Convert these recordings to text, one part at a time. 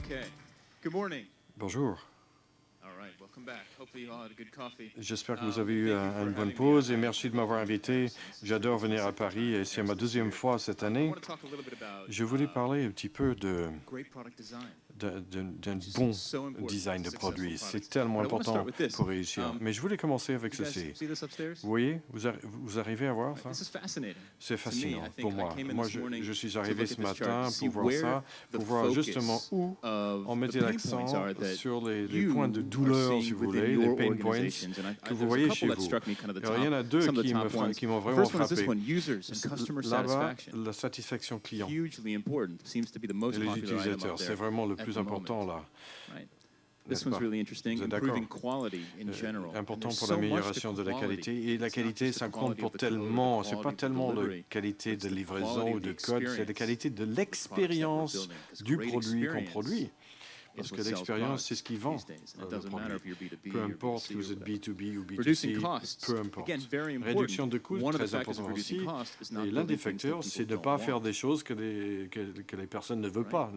Okay. Good morning. Bonjour. All right, welcome back. Hopefully you all had a good coffee. J'espère que vous avez eu une bonne pause et merci de m'avoir invité. J'adore venir à Paris et c'est ma deuxième fois cette année. Je voulais parler un petit peu d'un bon design de produit. C'est tellement important pour réussir. Mais je voulais commencer avec ceci. Vous voyez, vous arrivez à voir ça? C'est fascinant pour moi. Moi, je suis arrivé ce matin pour voir ça, pour voir justement où on mettait l'accent sur les points de douleur, si vous voulez, les pain points que vous voyez chez vous. Alors, il y en a deux qui m'ont vraiment frappé. Là-bas, la satisfaction client et les utilisateurs, c'est vraiment le plus important là. This one's really interesting, improving quality in general. Important pour l'amélioration de la qualité. Et la qualité, ça compte pour tellement. C'est pas tellement la qualité de livraison ou de code, c'est la qualité de l'expérience du produit qu'on produit. Parce que l'expérience, c'est ce qui vend le produit. Peu importe que vous êtes B2B ou B2C, peu importe. Réduction de coûts, très important aussi. Et l'un des facteurs, c'est de ne pas faire des choses que les personnes ne veulent pas.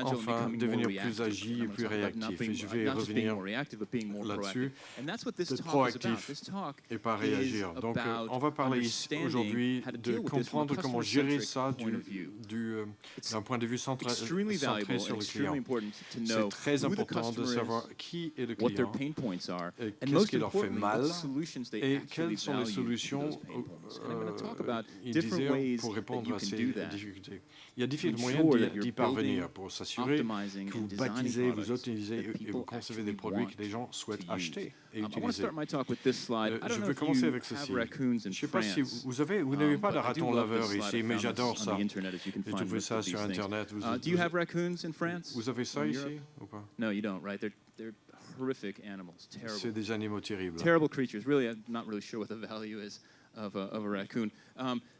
Enfin, devenir plus agile et plus réactif. Et je vais revenir là-dessus, d'être proactif et pas réagir. Donc, on va parler aujourd'hui de comprendre comment gérer ça d'un point de vue centré sur le client. C'est très important de savoir qui est le client, qu'est-ce qui leur fait mal et quelles sont les solutions pour répondre à ces difficultés. Il y a différents moyens d'y parvenir pour s'assurer que vous baptisez, vous optimisez et vous concevez des produits que les gens souhaitent acheter et utiliser. Je vais commencer avec ceci. Je ne sais pas si vous n'avez pas de raton laveur ici, mais j'adore ça. J'ai trouvé ça sur Internet. Vous avez ça ici ou pas? No, you don't, right? They're horrific animals, terrible. C'est des animaux terribles. Terrible creatures. Really, I'm not really sure what the value is of a raccoon.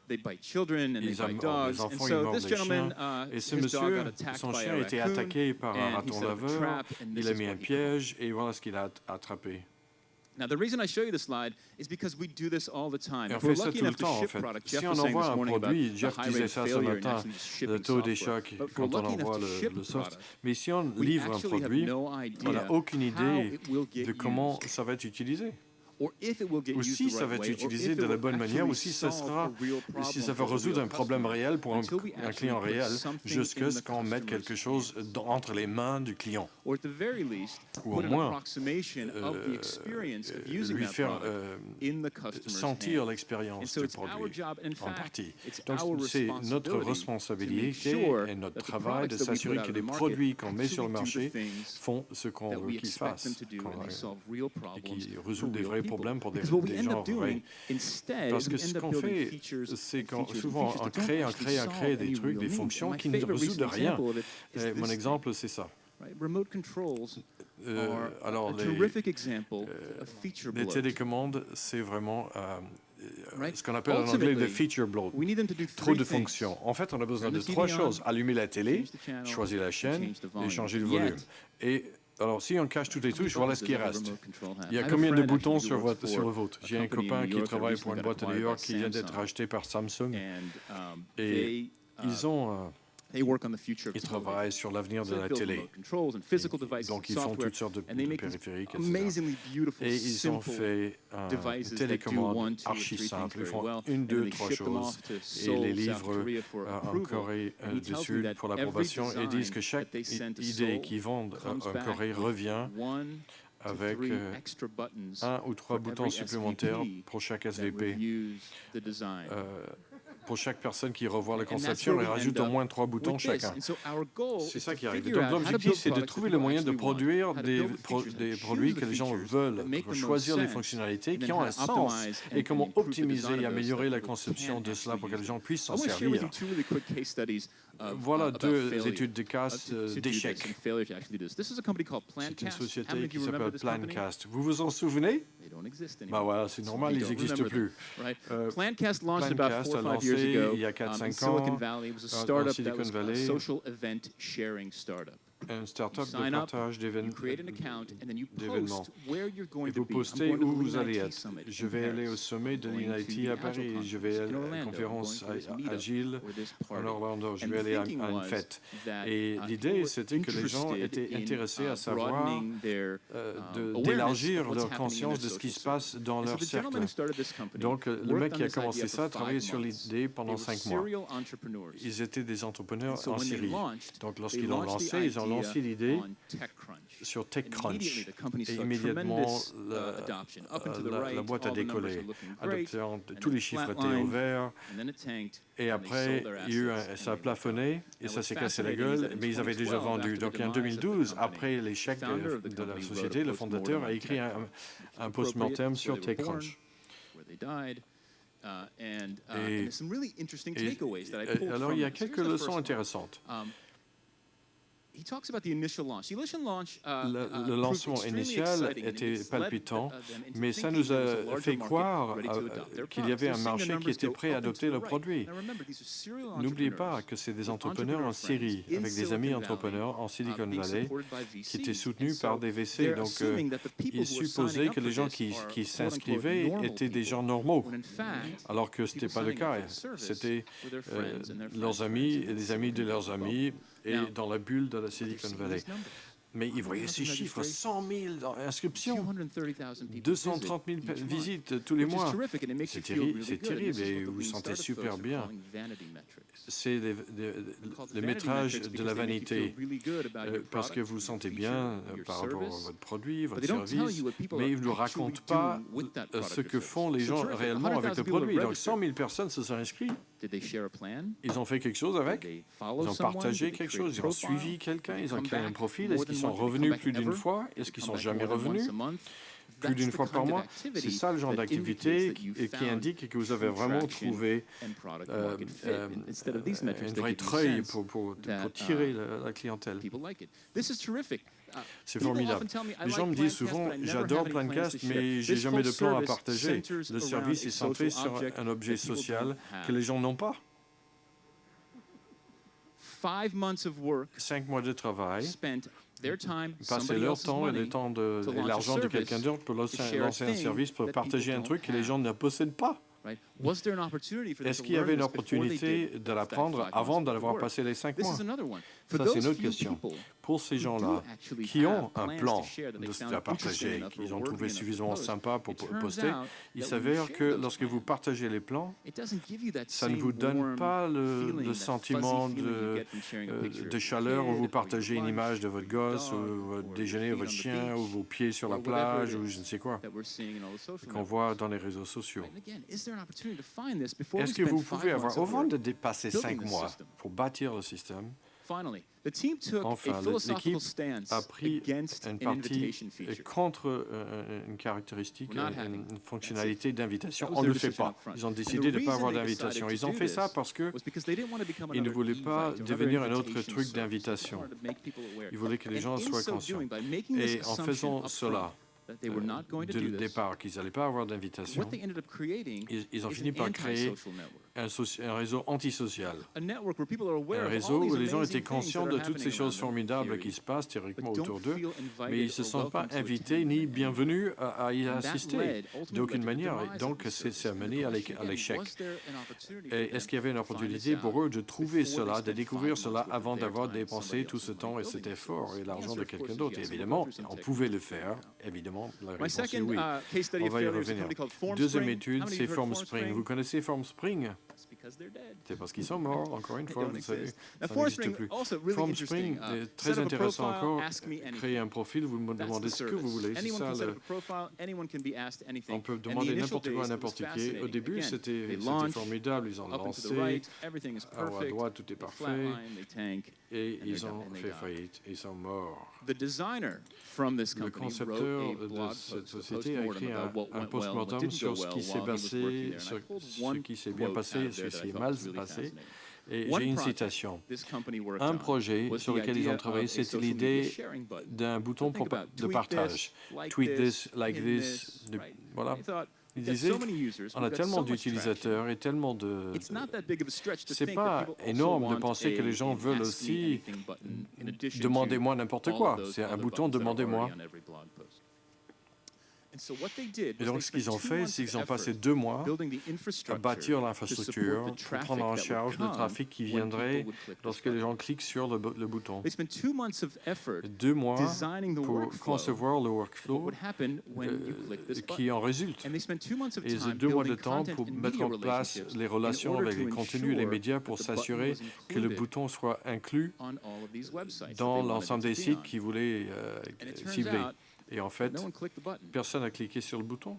They bite children and they bite dogs. And so this gentleman, his dog got attacked by a raccoon. Et ce monsieur, son chien a été attaqué par un raton laveur. Il a mis un piège et voilà ce qu'il a attrapé. Now, the reason I show you this slide is because we do this all the time. On fait ça tout le temps, en fait. Si on envoie un produit, Jeff disait ça ce matin, le taux d'échec quand on envoie le soft. Mais si on livre un produit, on n'a aucune idée de comment ça va être utilisé. Ou si ça va être utilisé de la bonne manière, ou si ça va résoudre un problème réel pour un client réel, jusqu'à ce qu'on mette quelque chose entre les mains du client. Ou au moins, lui faire sentir l'expérience du produit en partie. Donc, c'est notre responsabilité et notre travail de s'assurer que les produits qu'on met sur le marché font ce qu'on veut qu'ils fassent et qu'ils résolvent des vrais problèmes pour des gens vrais. Parce que ce qu'on fait, c'est qu'on souvent on crée des trucs, des fonctions qui ne résolvent rien. Mon exemple, c'est ça. Alors, les télécommandes, c'est vraiment ce qu'on appelle en anglais le feature bloat. Trop de fonctions. En fait, on a besoin de trois choses. Allumer la télé, choisir la chaîne et changer le volume. Alors, si on cache tous les trucs, voilà ce qui reste. Il y a combien de boutons sur le vôtre? J'ai un copain qui travaille pour une boîte à New York qui vient d'être racheté par Samsung. Et ils travaillent sur l'avenir de la télé. Donc, ils font toutes sortes de périphériques, etc. Et ils ont fait une télécommande archi simple. Ils font une, deux, trois choses et les livrent en Corée du Sud pour l'approbation et disent que chaque idée qu'ils vendent en Corée revient avec un ou trois boutons supplémentaires pour chaque SVP. Pour chaque personne qui revoit la conception, elle rajoute au moins 3 boutons chacun. C'est ça qui arrive. Donc l'objectif, c'est de trouver le moyen de produire des produits que les gens veulent, pour choisir les fonctionnalités qui ont un sens et comment optimiser et améliorer la conception de cela pour que les gens puissent s'en servir. Voilà deux études de cas d'échecs. C'est une société qui s'appelle Plancast. Vous vous en souvenez? Bah voilà, c'est normal, ils n'existent plus. Plancast a lancé il y a 4-5 ans en Silicon Valley, un start-up de partage d'événements. Et vous postez où vous allez être. Je vais aller au sommet de l'INIT à Paris, je vais aller à la conférence Agile en Orlando, je vais aller à une fête. Et l'idée, c'était que les gens étaient intéressés à savoir d'élargir leur conscience de ce qui se passe dans leur cercle. Donc, le mec qui a commencé ça a travaillé sur l'idée pendant 5 mois. Ils étaient des entrepreneurs en série. Donc, lorsqu'ils l'ont lancé, ils ont lancé l'idée sur TechCrunch. Et immédiatement, la boîte a décollé. Tous les chiffres étaient au vert. Et après, ça a plafonné et ça s'est cassé la gueule, mais ils avaient déjà vendu. Donc, en 2012, après l'échec de la société, le fondateur a écrit un post-mortem sur TechCrunch. Alors, il y a quelques leçons intéressantes. Le lancement initial était palpitant, mais ça nous a fait croire qu'il y avait un marché qui était prêt à adopter le produit. N'oubliez pas que c'est des entrepreneurs en série, avec des amis entrepreneurs en Silicon Valley, qui étaient soutenus par des VC. Donc, ils supposaient que les gens qui s'inscrivaient étaient des gens normaux, alors que ce n'était pas le cas. C'était leurs amis et les amis de leurs amis, et dans la bulle de la Silicon Valley. Mais ils voyaient ces chiffres, 100 000 inscriptions, 230 000 visites tous les mois. C'est terrible et vous vous sentez super bien. C'est les métrages de la vanité, parce que vous vous sentez bien par rapport à votre produit, votre service, mais ils ne vous racontent pas ce que font les gens réellement avec le produit. Donc 100 000 personnes se sont inscrites. Ils ont fait quelque chose avec, ils ont partagé quelque chose, ils ont suivi quelqu'un, ils ont créé un profil. Est-ce qu'ils sont revenus plus d'une fois? Est-ce qu'ils ne sont jamais revenus? Plus d'une fois par mois? C'est ça le genre d'activité qui indique que vous avez vraiment trouvé une vraie treuille pour tirer la clientèle. C'est formidable. Les gens me disent souvent, j'adore Planecast, mais j'ai jamais de plan à partager. Le service est centré sur un objet social que les gens n'ont pas. 5 mois de travail, passer leur temps et l'argent de quelqu'un d'autre pour lancer un service, pour partager un truc que les gens ne possèdent pas. Est-ce qu'il y avait une opportunité de l'apprendre avant d'avoir passé les 5 mois? Ça, c'est une autre question. Pour ces gens-là qui ont un plan à partager, qu'ils ont trouvé suffisamment sympa pour poster, il s'avère que lorsque vous partagez les plans, ça ne vous donne pas le sentiment de chaleur où vous partagez une image de votre gosse, ou votre déjeuner, votre chien, ou vos pieds sur la plage, ou je ne sais quoi, qu'on voit dans les réseaux sociaux. Est-ce que vous pouvez avoir, avant de dépasser 5 mois pour bâtir le système, enfin, l'équipe a pris une partie contre une caractéristique, une fonctionnalité d'invitation. On ne le fait pas. Ils ont décidé de ne pas avoir d'invitation. Ils ont fait ça parce qu'ils ne voulaient pas devenir un autre truc d'invitation. Ils voulaient que les gens soient conscients. Et en faisant cela, dès le départ, qu'ils n'allaient pas avoir d'invitation, ils ont fini par créer un réseau antisocial. Un réseau où les gens étaient conscients de toutes ces choses formidables qui se passent théoriquement autour d'eux, mais ils ne se sentent pas invités ni bienvenus à y assister d'aucune manière. Donc, c'est amené à l'échec. Et est-ce qu'il y avait une opportunité pour eux de trouver cela, de découvrir cela avant d'avoir dépensé tout ce temps et cet effort et l'argent de quelqu'un d'autre? Évidemment, on pouvait le faire. Évidemment, la réponse est oui. On va y revenir. Deuxième étude, c'est Formspring. Vous connaissez Formspring? C'est parce qu'ils sont morts, encore une fois, vous savez, ça n'existe plus. Formspring est très intéressant encore. Créer un profil, vous me demandez ce que vous voulez. C'est ça, on peut demander n'importe quoi à n'importe qui. Au début, c'était formidable, ils ont lancé, à droite, tout est parfait, et ils ont fait faillite, ils sont morts. Le concepteur de cette société a écrit un post-mortem sur ce qui s'est passé, sur ce qui s'est bien passé, ce qui s'est mal passé. Et j'ai une citation. Un projet sur lequel ils ont travaillé, c'était l'idée d'un bouton de partage. Tweet this, like this. Voilà. Il disait, on a tellement d'utilisateurs et tellement de... C'est pas énorme de penser que les gens veulent aussi demandez-moi n'importe quoi. C'est un bouton demandez-moi. Et donc, ce qu'ils ont fait, c'est qu'ils ont passé 2 mois à bâtir l'infrastructure pour prendre en charge le trafic qui viendrait lorsque les gens cliquent sur le bouton. 2 mois pour concevoir le workflow qui en résulte. Et ils ont 2 mois de temps pour mettre en place les relations avec les contenus et les médias pour s'assurer que le bouton soit inclus dans l'ensemble des sites qu'ils voulaient cibler. Et en fait, personne n'a cliqué sur le bouton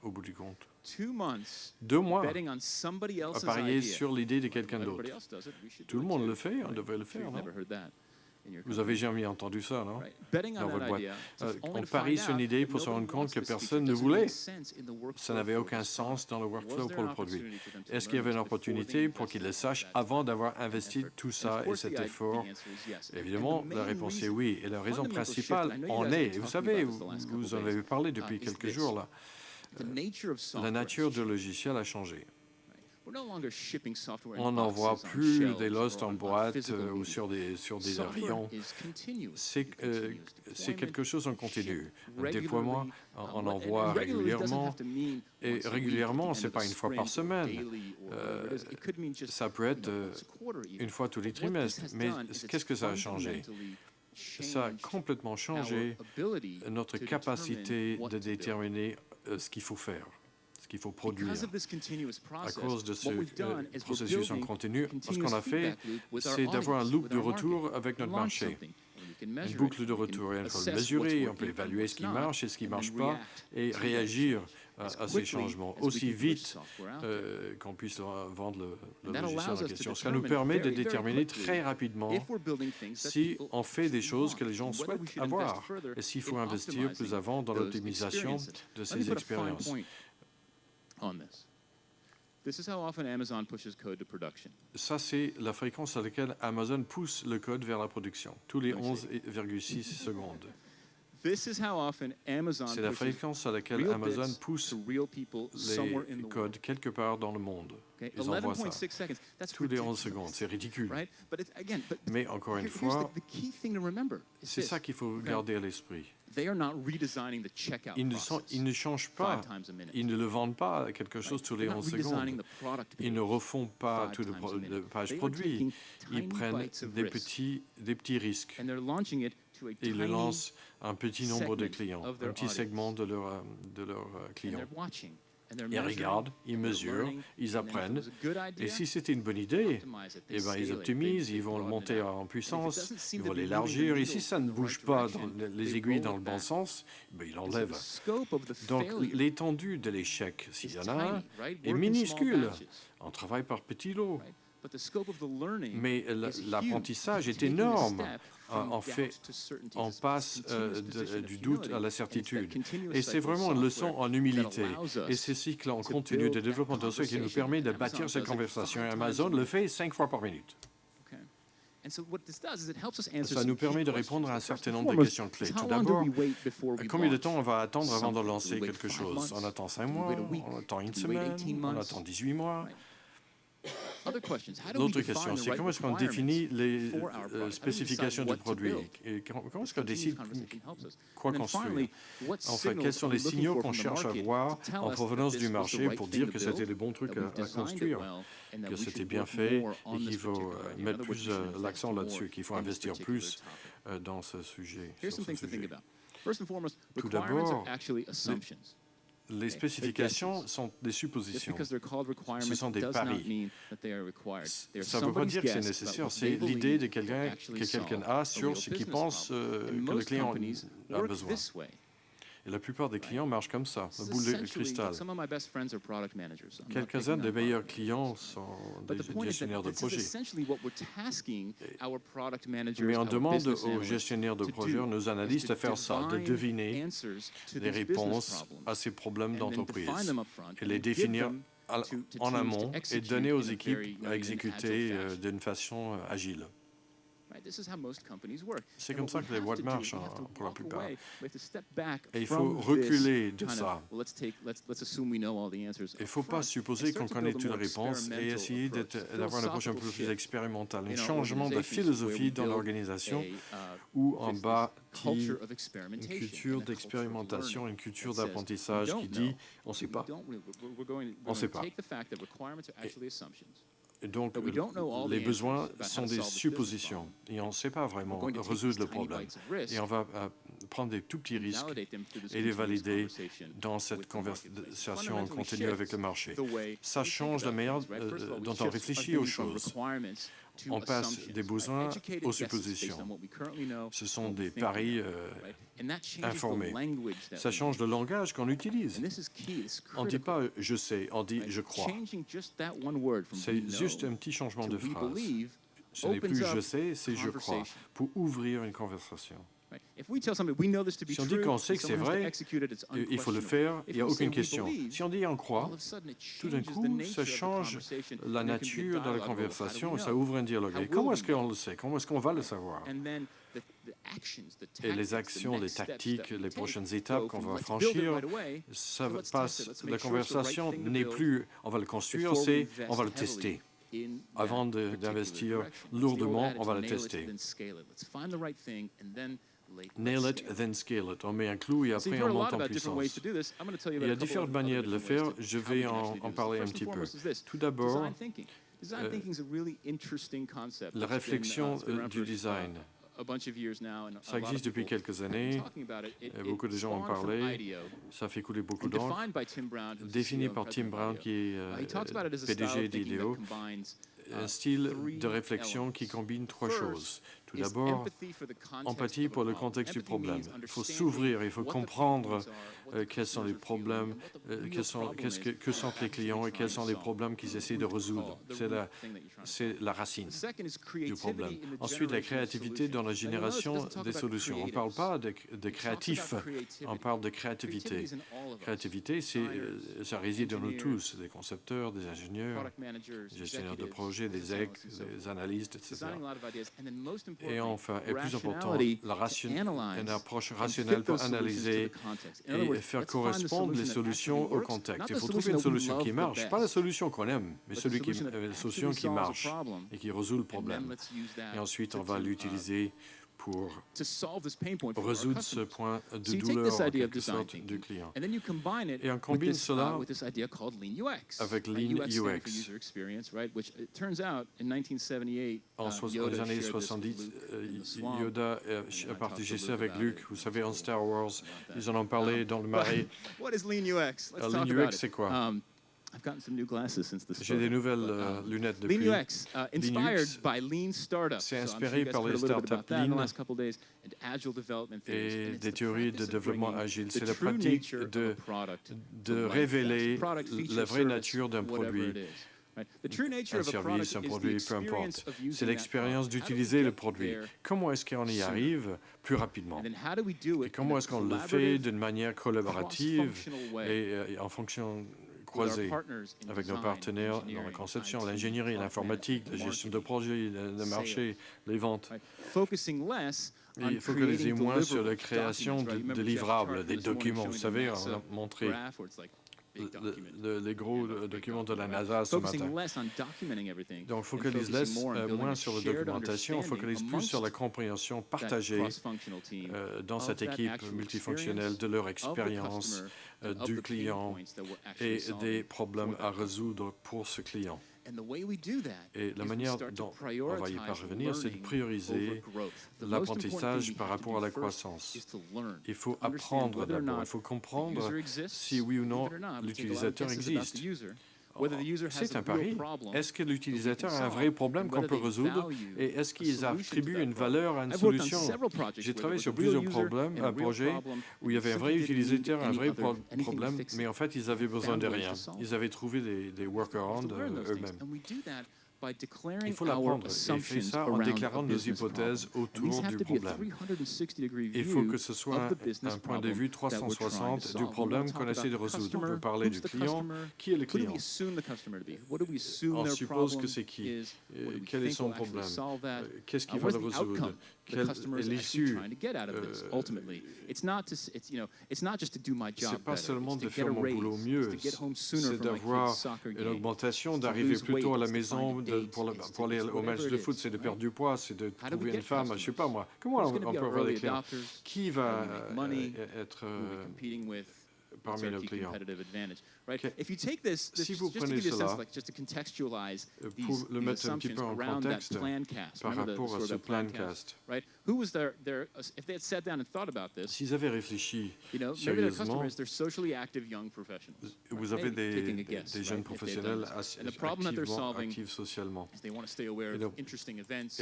au bout du compte. 2 mois à parier sur l'idée de quelqu'un d'autre. Tout le monde le fait, on devrait le faire, non? Vous avez jamais entendu ça, non? Dans votre boîte. On parie sur une idée pour se rendre compte que personne ne voulait. Ça n'avait aucun sens dans le workflow pour le produit. Est-ce qu'il y avait une opportunité pour qu'ils le sachent avant d'avoir investi tout ça et cet effort? Évidemment, la réponse est oui. Et la raison principale en est, vous savez, vous en avez parlé depuis quelques jours là, la nature du logiciel a changé. On n'envoie plus des Lost en boîte ou sur des avions. C'est quelque chose en continu. Un déploiement, on envoie régulièrement. Et régulièrement, ce n'est pas une fois par semaine. Ça peut être une fois tous les trimestres. Mais qu'est-ce que ça a changé? Ça a complètement changé notre capacité de déterminer ce qu'il faut faire. Qu'il faut produire. À cause de ce processus en continu, ce qu'on a fait, c'est d'avoir un loop de retour avec notre marché. Une boucle de retour. Et on peut le mesurer, on peut évaluer ce qui marche et ce qui ne marche pas et réagir à ces changements aussi vite qu'on puisse vendre le logiciel en question. Ça nous permet de déterminer très rapidement si on fait des choses que les gens souhaitent avoir et s'il faut investir plus avant dans l'optimisation de ces expériences. Ça, c'est la fréquence à laquelle Amazon pousse le code vers la production, tous les 11,6 secondes. C'est la fréquence à laquelle Amazon pousse les codes quelque part dans le monde. Ils envoient ça tous les 11 secondes. C'est ridicule. Mais encore une fois, c'est ça qu'il faut garder à l'esprit. Ils ne changent pas, ils ne le vendent pas quelque chose tous les 11 secondes. Ils ne refont pas toute la page produit. Ils prennent des petits risques. Et ils le lancent à un petit nombre de clients, un petit segment de leurs clients. Ils regardent, ils mesurent, ils apprennent. Et si c'était une bonne idée, eh ben, ils optimisent, ils vont le monter en puissance, ils vont l'élargir. Et si ça ne bouge pas dans les aiguilles dans le bon sens, ben, ils l'enlèvent. Donc l'étendue de l'échec, s'il y en a un, est minuscule. On travaille par petits lots. Mais l'apprentissage est énorme. On passe du doute à la certitude. Et c'est vraiment une leçon en humilité. Et ce cycle en continu de développement de ce qui nous permet de bâtir cette conversation. Et Amazon le fait 5 fois par minute. Ça nous permet de répondre à un certain nombre de questions clés. Tout d'abord, combien de temps on va attendre avant de lancer quelque chose? On attend 5 mois, on attend une semaine, on attend 18 mois. L'autre question, c'est comment est-ce qu'on définit les spécifications du produit et comment est-ce qu'on décide quoi construire? En fait, quels sont les signaux qu'on cherche à voir en provenance du marché pour dire que c'était le bon truc à construire, que c'était bien fait et qu'il faut mettre plus l'accent là-dessus, qu'il faut investir plus dans ce sujet. Tout d'abord, les spécifications sont des suppositions. Ce sont des paris. Ça ne veut pas dire que c'est nécessaire. C'est l'idée que quelqu'un a sur ce qu'il pense que le client a besoin. Et la plupart des clients marchent comme ça, à boule de cristal. Quelques-uns des meilleurs clients sont des gestionnaires de projet. Mais on demande aux gestionnaires de projet, nos analystes, de faire ça, de deviner les réponses à ces problèmes d'entreprise et les définir en amont et donner aux équipes à exécuter d'une façon agile. C'est comme ça que les boîtes marchent pour la plupart. Et il faut reculer de ça. Il ne faut pas supposer qu'on connaît toutes les réponses et essayer d'avoir une approche un peu plus expérimentale, un changement de philosophie dans l'organisation où on bâtit une culture d'expérimentation, une culture d'apprentissage qui dit on ne sait pas. On ne sait pas. Et donc, les besoins sont des suppositions et on ne sait pas vraiment résoudre le problème. Et on va prendre des tout petits risques et les valider dans cette conversation continue avec le marché. Ça change la manière dont on réfléchit aux choses. On passe des besoins aux suppositions. Ce sont des paris informés. Ça change le langage qu'on utilise. On ne dit pas « je sais », on dit « je crois ». C'est juste un petit changement de phrase. Ce n'est plus « je sais », c'est « je crois » pour ouvrir une conversation. Si on dit qu'on sait que c'est vrai, il faut le faire, il n'y a aucune question. Si on dit on croit, tout d'un coup, ça change la nature de la conversation et ça ouvre un dialogue. Et comment est-ce qu'on le sait? Comment est-ce qu'on va le savoir? Et les actions, les tactiques, les prochaines étapes qu'on va franchir, ça passe. La conversation n'est plus on va le construire, c'est on va le tester. Avant d'investir lourdement, on va le tester. Nail it, then scale it. On met un clou et après on monte en puissance. Il y a différentes manières de le faire. Je vais en parler un petit peu. Tout d'abord, la réflexion du design. Ça existe depuis quelques années. Beaucoup de gens en parlé. Ça fait couler beaucoup d'encre. Défini par Tim Brown, qui est PDG d'IDEO. Un style de réflexion qui combine trois choses. Tout d'abord, empathie pour le contexte du problème. Il faut s'ouvrir, il faut comprendre quels sont les problèmes, que sont les clients et quels sont les problèmes qu'ils essaient de résoudre. C'est la racine du problème. Ensuite, la créativité dans la génération des solutions. On ne parle pas de créatif, on parle de créativité. Créativité, ça réside en nous tous, des concepteurs, des ingénieurs, des gestionnaires de projets, des analystes, etc. Et enfin, et plus important, une approche rationnelle pour analyser et faire correspondre les solutions au contexte. Il faut trouver une solution qui marche, pas la solution qu'on aime, mais la solution qui marche et qui résout le problème. Et ensuite, on va l'utiliser pour résoudre ce point de douleur, en quelque sorte, du client. Et on combine cela avec Lean UX. Dans les années 70, Yoda a partagé ça avec Luke. Vous savez, en Star Wars, ils en ont parlé dans le marais. Lean UX, c'est quoi? J'ai des nouvelles lunettes depuis. Lean UX, c'est inspiré par les startups Lean et des théories de développement agile. C'est la pratique de révéler la vraie nature d'un produit. Un service, un produit, peu importe. C'est l'expérience d'utiliser le produit. Comment est-ce qu'on y arrive plus rapidement? Et comment est-ce qu'on le fait d'une manière collaborative et en fonction croisée avec nos partenaires dans la conception, l'ingénierie, l'informatique, la gestion de projets, le marché, les ventes. Il faut focaliser moins sur la création de livrables, des documents. Vous savez, on a montré les gros documents de la NASA ce matin. Donc, on focalise moins sur la documentation, on focalise plus sur la compréhension partagée dans cette équipe multifonctionnelle de leur expérience du client et des problèmes à résoudre pour ce client. Et la manière dont on va y parvenir, c'est de prioriser l'apprentissage par rapport à la croissance. Il faut apprendre d'abord, il faut comprendre si oui ou non l'utilisateur existe. C'est un pari. Est-ce que l'utilisateur a un vrai problème qu'on peut résoudre et est-ce qu'ils attribuent une valeur à une solution? J'ai travaillé sur plusieurs projets où il y avait un vrai utilisateur, un vrai problème, mais en fait, ils avaient besoin de rien. Ils avaient trouvé des workarounds eux-mêmes. Il faut l'apprendre. Et fait ça en déclarant nos hypothèses autour du problème. Il faut que ce soit un point de vue 360 du problème qu'on essaie de résoudre. On peut parler du client. Qui est le client? On suppose que c'est qui? Quel est son problème? Qu'est-ce qu'il va le résoudre? Quelle est l'issue? C'est pas seulement de faire mon boulot mieux, c'est d'avoir une augmentation, d'arriver plus tôt à la maison pour aller au match de foot, c'est de perdre du poids, c'est de trouver une femme, je ne sais pas moi. Comment on peut avoir des clients? Qui va être parmi nos clients? Si vous prenez cela, pour le mettre un petit peu en contexte par rapport à ce Plancast, s'ils avaient réfléchi sérieusement, vous avez des jeunes professionnels actifs socialement. Et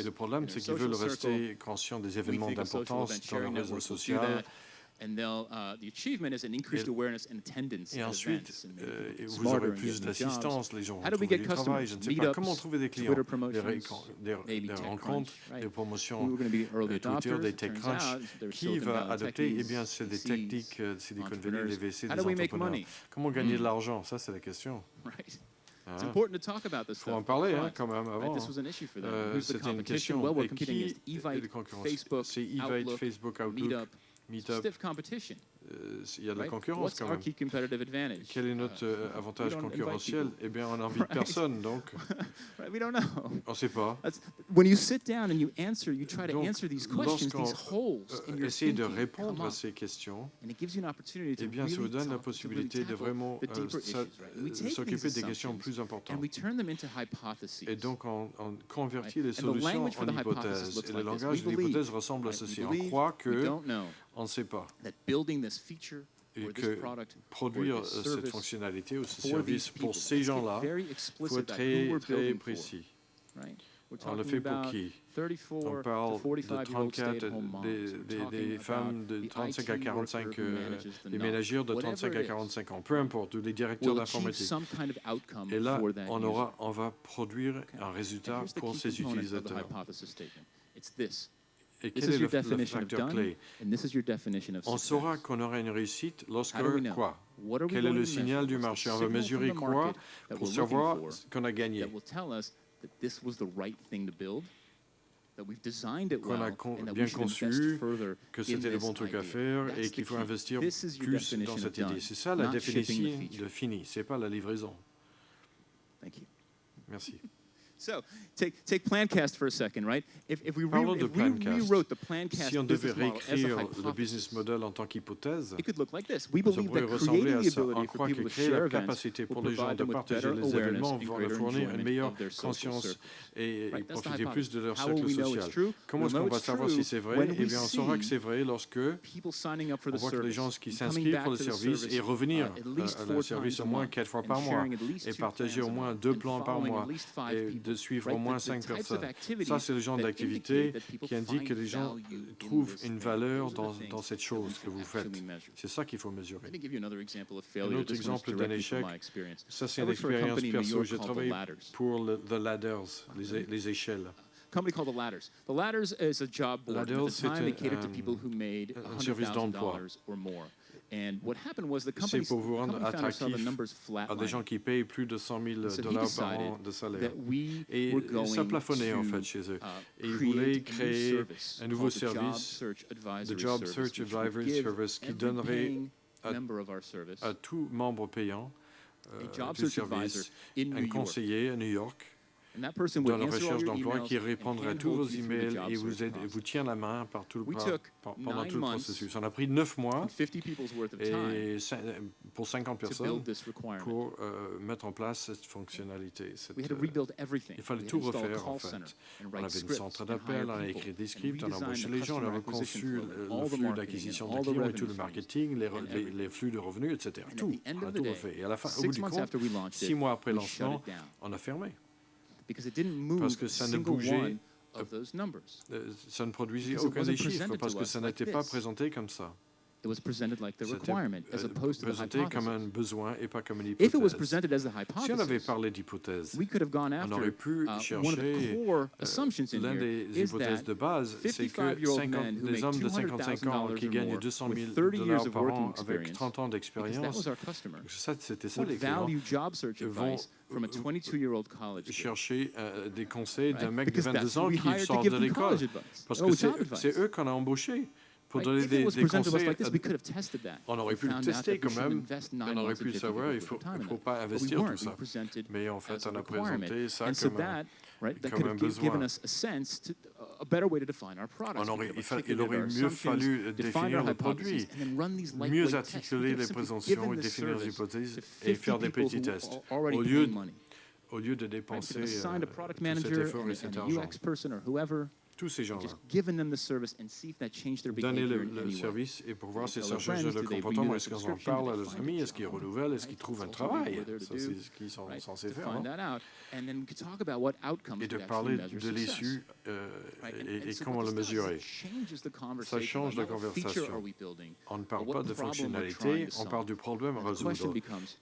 le problème, c'est qu'ils veulent rester conscients des événements d'importance dans le réseau social. Et ensuite, vous aurez plus d'assistance, les gens vont trouver du travail, je ne sais pas. Comment trouver des clients? Des rencontres, des promotions Twitter, des TechCrunch. Qui va adopter? Eh bien, c'est des techniques Silicon Valley, les VC, des entrepreneurs. Comment gagner de l'argent? Ça, c'est la question. Il faut en parler quand même avant. C'était une question. Et qui est le concurrent? C'est Evite, Facebook, Outlook. Stiff competition. Il y a de la concurrence quand même. Quel est notre avantage concurrentiel? Eh bien, on n'invite personne, donc on ne sait pas. Donc, lorsqu'on essaie de répondre à ces questions, eh bien, ça vous donne la possibilité de vraiment s'occuper des questions plus importantes. Et donc, on convertit les solutions en hypothèses. Et le langage de l'hypothèse ressemble à ceci. On croit que on ne sait pas. Et que produire cette fonctionnalité ou ce service pour ces gens-là, il faut être très, très précis. On le fait pour qui? On parle de 34, des femmes de 35 à 45, des ménagères de 35 à 45 ans, peu importe, ou les directeurs d'informatique. Et là, on va produire un résultat pour ces utilisateurs. Et quel est le facteur clé? On saura qu'on aura une réussite lorsque quoi? Quel est le signal du marché? On va mesurer quoi pour savoir qu'on a gagné? Qu'on a bien conçu, que c'était le bon truc à faire et qu'il faut investir plus dans cette idée. C'est ça la définition de fini, ce n'est pas la livraison. Merci. So, take Plancast for a second, right? If we rewrote the Plancast si on devait réécrire le business model en tant qu'hypothèse, it could look like this. ça pourrait ressembler à ça. On croit que créer la capacité pour les gens de partager les événements va leur fournir une meilleure conscience et profiter plus de leur cercle social. Comment est-ce qu'on va savoir si c'est vrai? Eh bien, on saura que c'est vrai lorsque on voit que les gens qui s'inscrivent pour le service et revenir à le service au moins 4 fois par mois et partager au moins 2 plans par mois et de suivre au moins 5 personnes. Ça, c'est le genre d'activité qui indique que les gens trouvent une valeur dans cette chose que vous faites. C'est ça qu'il faut mesurer. Un autre exemple d'un échec, ça c'est une expérience perso. J'ai travaillé pour The Ladders, les échelles. Company called The Ladders. The Ladders is a job board. At the time, they catered to people who made $100,000 or more. And what happened was the company pour vous rendre found attractif the numbers flat à des gens qui payent plus de $100,000 par an de salaire. Et ça plafonnait en fait chez eux. Et ils voulaient créer un nouveau service, the Job Search Advisory Service, qui donnerait à tout membre payant du service un conseiller à New York dans la recherche d'emploi qui répondra à tous vos emails et vous tient la main pendant tout le processus. On a pris 9 mois et pour 50 personnes pour mettre en place cette fonctionnalité. Il fallait tout refaire en fait. On avait une centre d'appel, on a écrit des scripts, on a embauché les gens, on a reconçu le flux d'acquisition de clients et tout le marketing, les flux de revenus, etc. Tout, on a tout refait. Et à la fin, au bout du compte, 6 mois après le lancement, on a fermé. Parce que ça ne bougeait, ça ne produisait aucun des chiffres, parce que ça n'était pas présenté comme ça. it was presented like the requirement as opposed to the présenté comme un besoin et pas comme une If it was hypothèse. presented as the Si on avait hypothesis, parlé d'hypothèse, we could have gone on after aurait pu one of the chercher core assumptions in l'un here des is hypothèses that de base, c'est que 55-year-old men who des make hommes de 55 ans $200,000 qui or gagnent more 200 000 with 30 years of par working an avec experience, 30 ans because that d'expérience, was our customer, c'était ça would les clients, value job search vont advice from a 22-year-old college kid. chercher des conseils d'un mec de Because that's 22 ans who we qui hired to sort give de them l'école. college advice. Parce Oh, que job advice. c'est eux qu'on a embauchés pour Right? donner If it was des presented to us conseils. like this, we could have tested that. On aurait pu le Found out tester that we quand should même, invest on 9 aurait months pu of savoir, il difficulty faut time in that. pas But we investir tout weren't. We ça. presented Mais en as fait, a on a requirement. présenté ça And so comme that, right, that comme could un have given besoin. us a sense to a better way to define our products. Il aurait mieux fallu définir le produit, mieux articuler les présomptions et définir les hypothèses et faire des petits tests. Au lieu de dépenser tout cet effort et cet argent. Tous ces gens-là. Donner le service et pour voir si ça change leur comportement. Est-ce qu'on en parle à leurs amis? Est-ce qu'ils renouvellent? Est-ce qu'ils trouvent un travail? Ça, c'est ce qu'ils sont censés faire. Et de parler de l'issue et comment le mesurer. Ça change la conversation. On ne parle pas de fonctionnalité, on parle du problème à résoudre.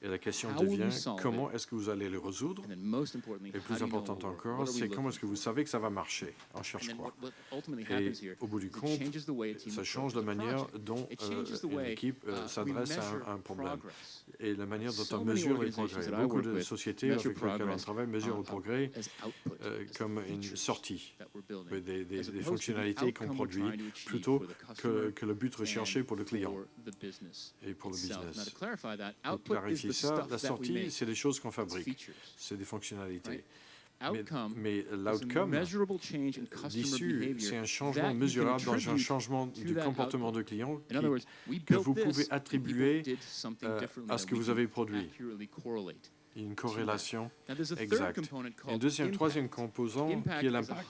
Et la question devient comment est-ce que vous allez le résoudre? Et plus important encore, c'est comment est-ce que vous savez que ça va marcher? On cherche quoi? Et au bout du compte, ça change la manière dont une équipe s'adresse à un problème et la manière dont on mesure les progrès. Beaucoup de sociétés avec lesquelles on travaille mesurent le progrès comme une sortie, des fonctionnalités qu'on produit plutôt que le but recherché pour le client et pour le business. Pour clarifier ça, la sortie, c'est des choses qu'on fabrique, c'est des fonctionnalités. Mais l'outcome, l'issue, c'est un changement mesurable dans un changement du comportement de client que vous pouvez attribuer à ce que vous avez produit. Une corrélation exacte. Troisième composant qui est l'impact.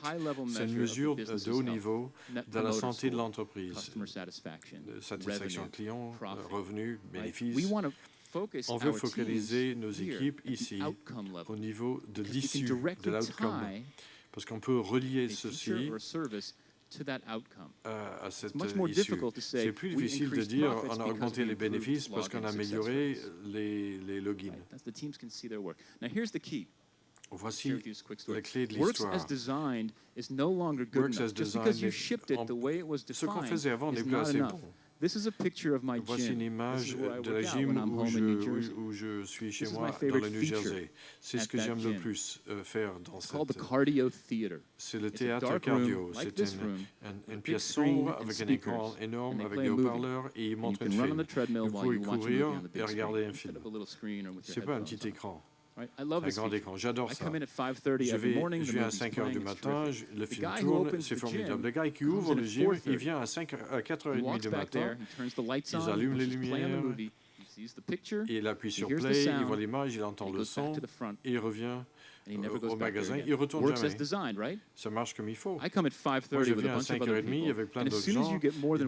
C'est une mesure de haut niveau de la santé de l'entreprise. Satisfaction client, revenus, bénéfices. On veut focaliser nos équipes ici au niveau de l'issue, de l'outcome, parce qu'on peut relier ceci à cette issue. C'est plus difficile de dire on a augmenté les bénéfices parce qu'on a amélioré les logins. Voici la clé de l'histoire. Works as designed, ce qu'on faisait avant n'est plus assez bon. Voici une image de la gym où je suis chez moi dans le New Jersey. C'est ce que j'aime le plus faire dans cette... C'est le théâtre cardio. C'est une pièce sombre avec un écran énorme, avec des haut-parleurs et il montre un film. Vous pouvez courir et regarder un film. Ce n'est pas un petit écran. Un grand écran, j'adore ça. Je viens à 5 h du matin, le film tourne, c'est formidable. Le gars qui ouvre le gym, il vient à 4h30 du matin, ils allument les lumières, il appuie sur play, il voit l'image, il entend le son, et il revient au magasin, il retourne jamais. Ça marche comme il faut. Moi, je viens à 5h30 avec plein d'autres gens.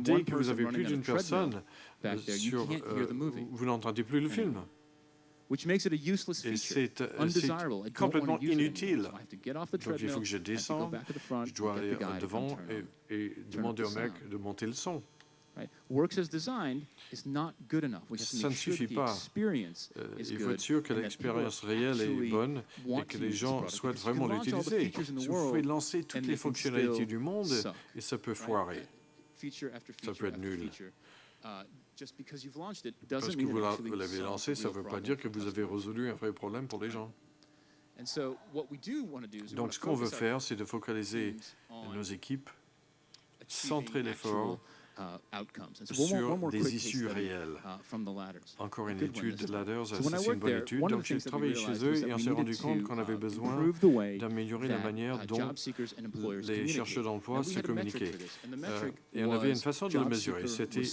Dès que vous avez plus d'une personne, vous n'entendez plus le film. Et c'est complètement inutile. Donc il faut que je descende, je dois aller devant et demander au mec de monter le son. Ça ne suffit pas. Il faut être sûr que l'expérience réelle est bonne et que les gens souhaitent vraiment l'utiliser. Vous pouvez lancer toutes les fonctionnalités du monde et ça peut foirer. Ça peut être nul. Parce que vous l'avez lancé, ça ne veut pas dire que vous avez résolu un vrai problème pour les gens. Donc ce qu'on veut faire, c'est de focaliser nos équipes, centrer l'effort sur des issues réelles. Encore une étude de Ladders, c'est une bonne étude. Donc j'ai travaillé chez eux et on s'est rendu compte qu'on avait besoin d'améliorer la manière dont les chercheurs d'emploi se communiquaient. Et on avait une façon de le mesurer. C'était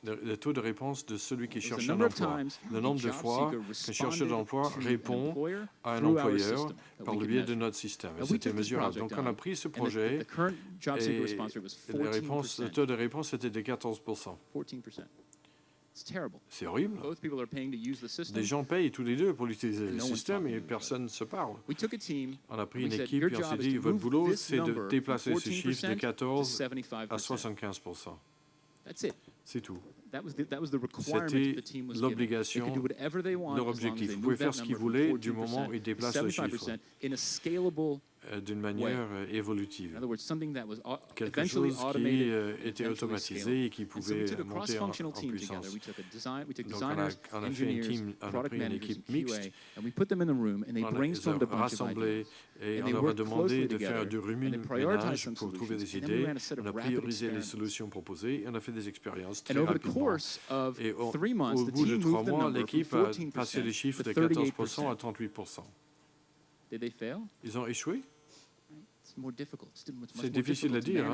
le taux de réponse de celui qui cherche un emploi. Le nombre de fois qu'un chercheur d'emploi répond à un employeur par le biais de notre système. Et c'était mesurable. Donc on a pris ce projet et le taux de réponse était de 14%. C'est horrible. Les gens payent tous les deux pour utiliser le système et personne ne se parle. On a pris une équipe et on s'est dit, votre boulot, c'est de déplacer ce chiffre de 14 à 75%. C'est tout. C'était l'obligation, leur objectif. Ils pouvaient faire ce qu'ils voulaient du moment où ils déplacent le chiffre d'une manière évolutive. Quelque chose qui était automatisé et qui pouvait monter en puissance. Donc on a fait pris une équipe mixte, on les a rassemblés et on leur a demandé de faire du remue-ménage pour trouver des idées. On a priorisé les solutions proposées et on a fait des expériences très rapidement. Et au bout de 3 mois, l'équipe a passé les chiffres de 14% à 38%. Ils ont échoué? C'est difficile à dire.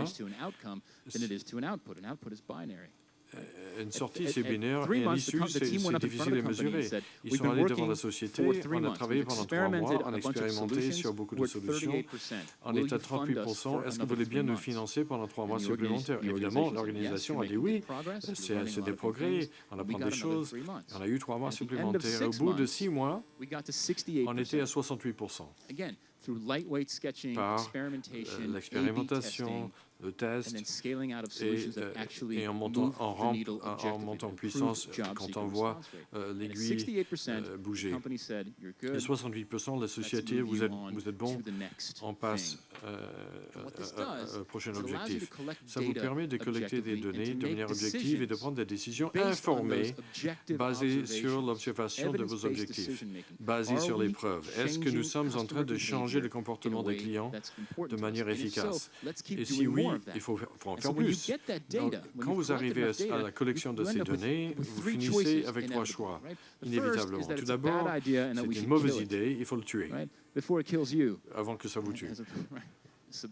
Une sortie, c'est binaire, et une issue, c'est difficile à mesurer. Ils sont allés devant la société, on a travaillé pendant 3 mois, on a expérimenté sur beaucoup de solutions. On est à 38%. Est-ce que vous voulez bien nous financer pendant 3 mois supplémentaires? Évidemment, l'organisation a dit oui, c'est des progrès, on apprend des choses. On a eu 3 mois supplémentaires. Au bout de 6 mois, on était à 68%. Par l'expérimentation, le test, et en montant en puissance quand on voit l'aiguille bouger. Et 68% de la société, vous êtes bon, on passe au prochain objectif. Ça vous permet de collecter des données de manière objective et de prendre des décisions informées basées sur l'observation de vos objectifs, basées sur les preuves. Est-ce que nous sommes en train de changer le comportement des clients de manière efficace? Et si oui, il faut en faire plus. Donc, quand vous arrivez à la collection de ces données, vous finissez avec 3 choix, inévitablement. Tout d'abord, c'est une mauvaise idée, il faut le tuer avant que ça vous tue. C'est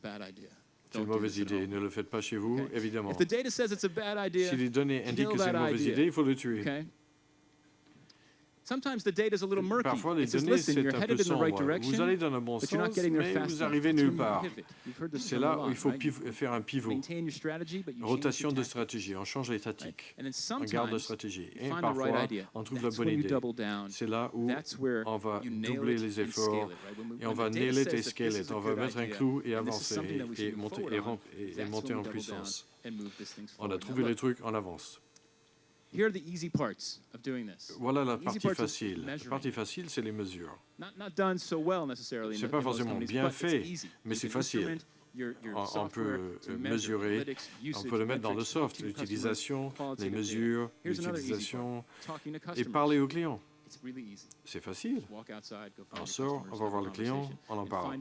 une mauvaise idée, ne le faites pas chez vous, évidemment. Si les données indiquent que c'est une mauvaise idée, il faut le tuer. Parfois, les données, c'est un peu sombre. Vous allez dans le bon sens, mais vous arrivez nulle part. C'est là où il faut faire un pivot. Rotation de stratégie. On change les tactiques. On garde la stratégie. Et parfois, on trouve la bonne idée. C'est là où on va doubler les efforts et on va nail it et scale it. On va mettre un clou et avancer et monter en puissance. On a trouvé les trucs, on avance. Voilà la partie facile. La partie facile, c'est les mesures. Ce n'est pas forcément bien fait, mais c'est facile. On peut mesurer, on peut le mettre dans le soft, l'utilisation, les mesures, l'utilisation, et parler au client. C'est facile. On sort, on va voir le client, on en parle.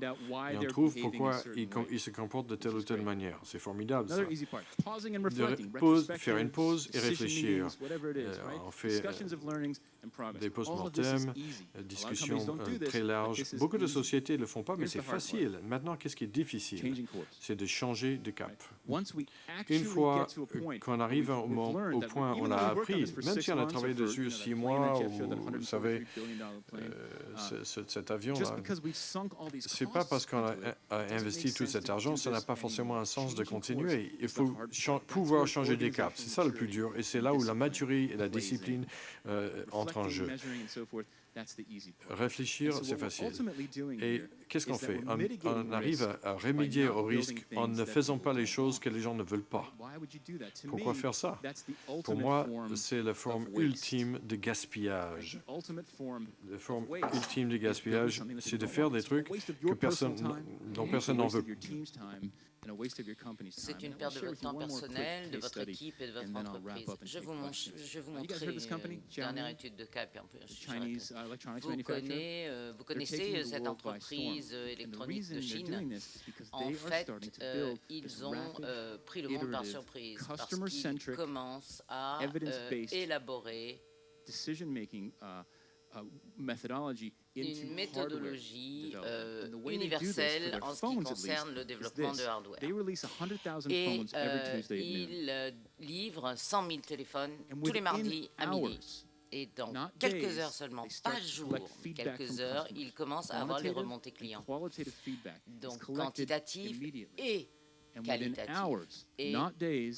Et on trouve pourquoi il se comporte de telle ou telle manière. C'est formidable, ça. Faire une pause et réfléchir. On fait des post-mortem, discussions très larges. Beaucoup de sociétés ne le font pas, mais c'est facile. Maintenant, qu'est-ce qui est difficile? C'est de changer de cap. Une fois qu'on arrive au point où on a appris, même si on a travaillé dessus 6 mois, vous savez, cet avion-là, c'est pas parce qu'on a investi tout cet argent, ça n'a pas forcément un sens de continuer. Il faut pouvoir changer des caps. C'est ça le plus dur. Et c'est là où la maturité et la discipline entrent en jeu. Réfléchir, c'est facile. Et qu'est-ce qu'on fait? On arrive à remédier au risque en ne faisant pas les choses que les gens ne veulent pas. Pourquoi faire ça? Pour moi, c'est la forme ultime de gaspillage. La forme ultime de gaspillage, c'est de faire des trucs dont personne n'en veut. C'est une perte de votre temps personnel, de votre équipe et de votre entreprise. Je vais vous montrer une dernière étude de cas. Vous connaissez cette entreprise électronique de Chine. En fait, ils ont pris le monde par surprise parce qu'ils commencent à élaborer une méthodologie universelle en ce qui concerne le développement de hardware. Et ils livrent 100 000 téléphones tous les mardis à midi. Et dans quelques heures seulement, pas jours, quelques heures, ils commencent à avoir les remontées clients. Donc quantitatif et qualitatif. Et en des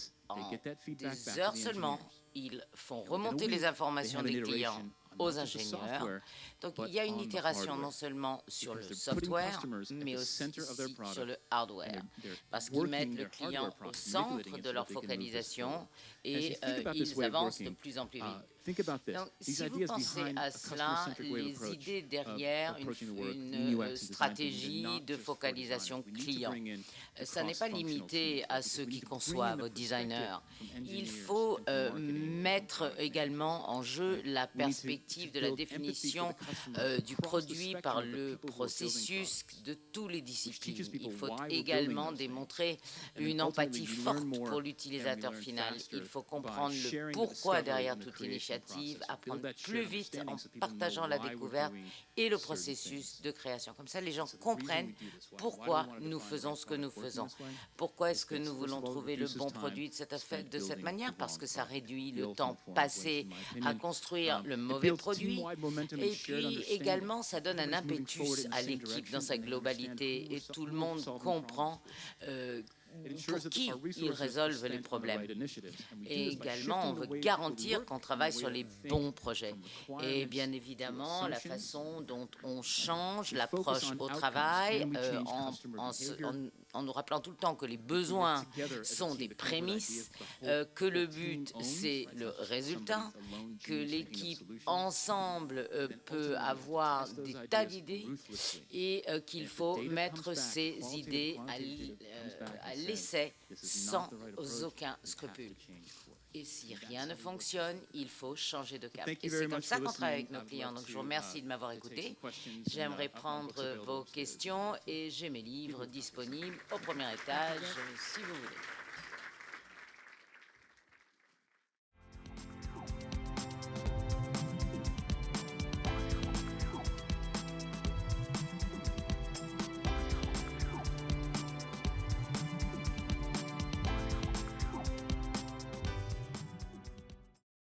heures seulement, ils font remonter les informations des clients aux ingénieurs. Donc, il y a une itération non seulement sur le software, mais aussi sur le hardware, parce qu'ils mettent le client au centre de leur focalisation et ils avancent de plus en plus vite. Donc, si vous pensez à cela, les idées derrière une stratégie de focalisation client, ça n'est pas limité à ceux qui conçoivent, aux designers. Il faut mettre également en jeu la perspective de la définition du produit par le processus de toutes les disciplines. Il faut également démontrer une empathie forte pour l'utilisateur final. Il faut comprendre le pourquoi derrière toute initiative, apprendre plus vite en partageant la découverte et le processus de création. Comme ça, les gens comprennent pourquoi nous faisons ce que nous faisons. Pourquoi est-ce que nous voulons trouver le bon produit de cette manière? Parce que ça réduit le temps passé à construire le mauvais produit. Et puis également, ça donne un impétus à l'équipe dans sa globalité et tout le monde comprend pour qui ils résolvent les problèmes. Et également, on veut garantir qu'on travaille sur les bons projets. Et bien évidemment, la façon dont on change l'approche au travail en nous rappelant tout le temps que les besoins sont des prémices, que le but, c'est le résultat, que l'équipe ensemble peut avoir des tas d'idées et qu'il faut mettre ces idées à l'essai sans aucun scrupule. Et si rien ne fonctionne, il faut changer de cap. Et c'est comme ça qu'on travaille avec nos clients. Donc je vous remercie de m'avoir écouté. J'aimerais prendre vos questions et j'ai mes livres disponibles au premier étage si vous voulez.